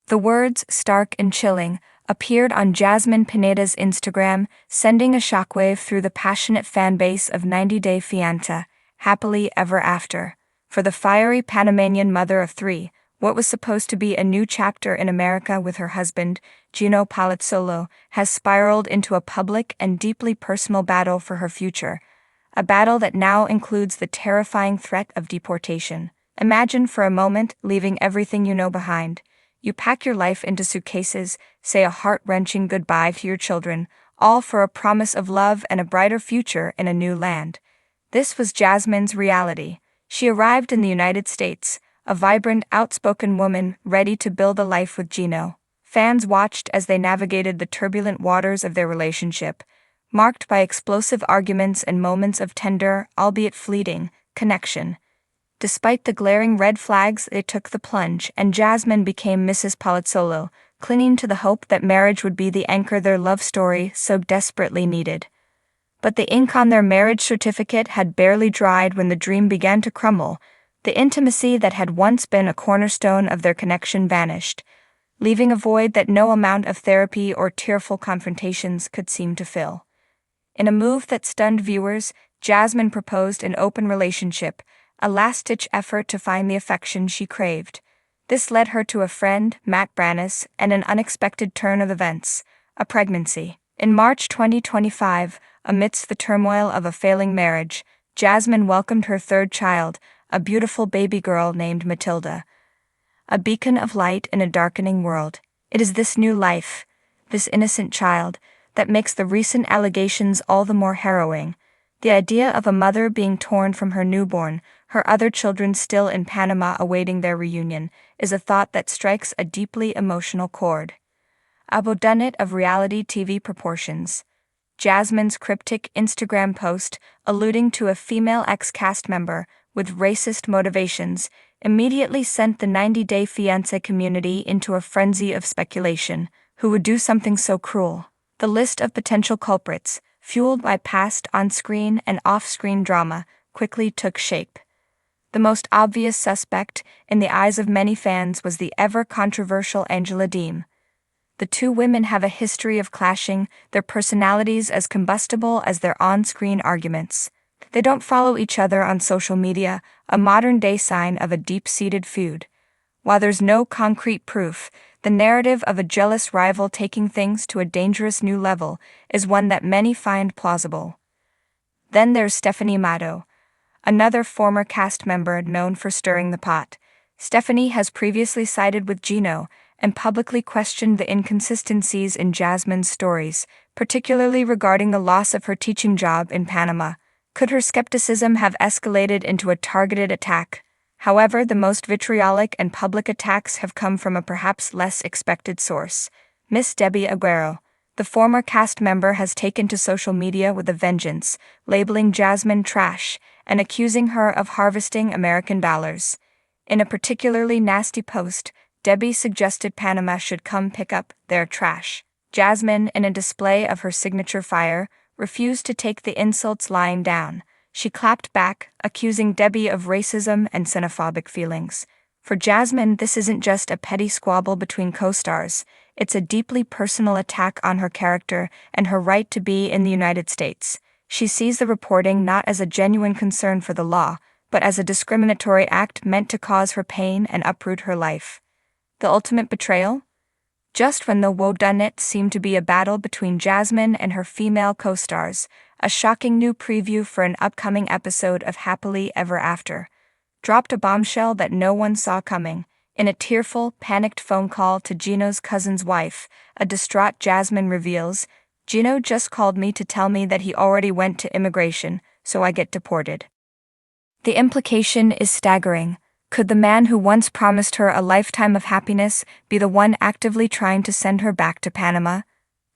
The words, stark and chilling, appeared on Jasmine Pineda's Instagram, sending a shockwave through the passionate fanbase of 90 Day Fiance, happily ever after. For the fiery Panamanian mother of three, what was supposed to be a new chapter in America with her husband, Gino Palazzolo, has spiraled into a public and deeply personal battle for her future. A battle that now includes the terrifying threat of deportation. Imagine for a moment leaving everything you know behind. You pack your life into suitcases, say a heart-wrenching goodbye to your children, all for a promise of love and a brighter future in a new land. This was Jasmine's reality. She arrived in the United States, a vibrant, outspoken woman ready to build a life with Gino. Fans watched as they navigated the turbulent waters of their relationship, marked by explosive arguments and moments of tender, albeit fleeting, connection. Despite the glaring red flags, they took the plunge, and Jasmine became Mrs. Palazzolo, clinging to the hope that marriage would be the anchor their love story so desperately needed. But the ink on their marriage certificate had barely dried when the dream began to crumble. The intimacy that had once been a cornerstone of their connection vanished, leaving a void that no amount of therapy or tearful confrontations could seem to fill. In a move that stunned viewers, Jasmine proposed an open relationship, a last-ditch effort to find the affection she craved. This led her to a friend, Matt Brannis, and an unexpected turn of events, a pregnancy. In March 2025, amidst the turmoil of a failing marriage, Jasmine welcomed her third child, a beautiful baby girl named Matilda. A beacon of light in a darkening world. It is this new life, this innocent child, that makes the recent allegations all the more harrowing. The idea of a mother being torn from her newborn, her other children still in Panama awaiting their reunion, is a thought that strikes a deeply emotional chord. A whodunit of reality TV proportions. Jasmine's cryptic Instagram post, alluding to a female ex-cast member with racist motivations, immediately sent the 90 Day Fiance community into a frenzy of speculation. Who would do something so cruel? The list of potential culprits, fueled by past on-screen and off-screen drama, quickly took shape. The most obvious suspect, in the eyes of many fans, was the ever-controversial Angela Deem. The two women have a history of clashing, their personalities as combustible as their on-screen arguments. They don't follow each other on social media, a modern-day sign of a deep-seated feud. While there's no concrete proof, the narrative of a jealous rival taking things to a dangerous new level is one that many find plausible. Then there's Stephanie Matto, another former cast member known for stirring the pot. Stephanie has previously sided with Gino and publicly questioned the inconsistencies in Jasmine's stories, particularly regarding the loss of her teaching job in Panama. Could her skepticism have escalated into a targeted attack? However, the most vitriolic and public attacks have come from a perhaps less expected source. Miss Debbie Aguero, the former cast member, has taken to social media with a vengeance, labeling Jasmine trash and accusing her of harvesting American dollars. In a particularly nasty post, Debbie suggested Panama should come pick up their trash. Jasmine, in a display of her signature fire, refused to take the insults lying down. She clapped back, accusing Debbie of racism and xenophobic feelings. For Jasmine, this isn't just a petty squabble between co-stars, it's a deeply personal attack on her character and her right to be in the United States. She sees the reporting not as a genuine concern for the law, but as a discriminatory act meant to cause her pain and uproot her life. The ultimate betrayal? Just when the whodunit seemed to be a battle between Jasmine and her female co-stars, a shocking new preview for an upcoming episode of Happily Ever After dropped a bombshell that no one saw coming. In a tearful, panicked phone call to Gino's cousin's wife, a distraught Jasmine reveals, "Gino just called me to tell me that he already went to immigration, so I get deported." The implication is staggering. Could the man who once promised her a lifetime of happiness be the one actively trying to send her back to Panama?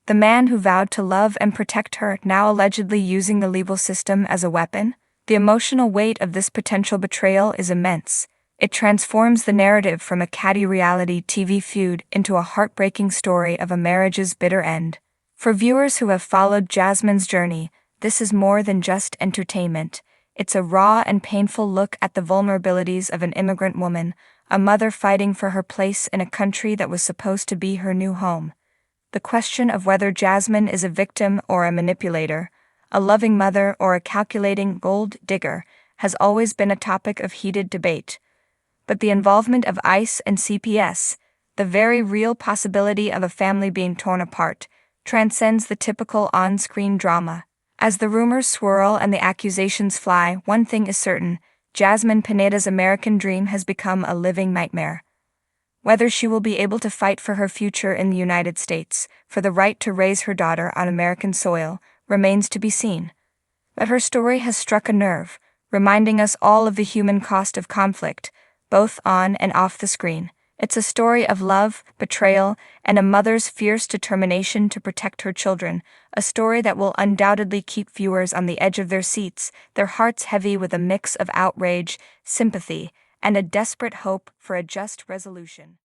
The man who vowed to love and protect her, now allegedly using the legal system as a weapon? The emotional weight of this potential betrayal is immense. It transforms the narrative from a catty reality TV feud into a heartbreaking story of a marriage's bitter end. For viewers who have followed Jasmine's journey, this is more than just entertainment. It's a raw and painful look at the vulnerabilities of an immigrant woman, a mother fighting for her place in a country that was supposed to be her new home. The question of whether Jasmine is a victim or a manipulator, a loving mother or a calculating gold digger, has always been a topic of heated debate. But the involvement of ICE and CPS, the very real possibility of a family being torn apart, transcends the typical on-screen drama. As the rumors swirl and the accusations fly, one thing is certain: Jasmine Pineda's American dream has become a living nightmare. Whether she will be able to fight for her future in the United States, for the right to raise her daughter on American soil, remains to be seen. But her story has struck a nerve, reminding us all of the human cost of conflict, both on and off the screen. It's a story of love, betrayal, and a mother's fierce determination to protect her children, a story that will undoubtedly keep viewers on the edge of their seats, their hearts heavy with a mix of outrage, sympathy, and a desperate hope for a just resolution.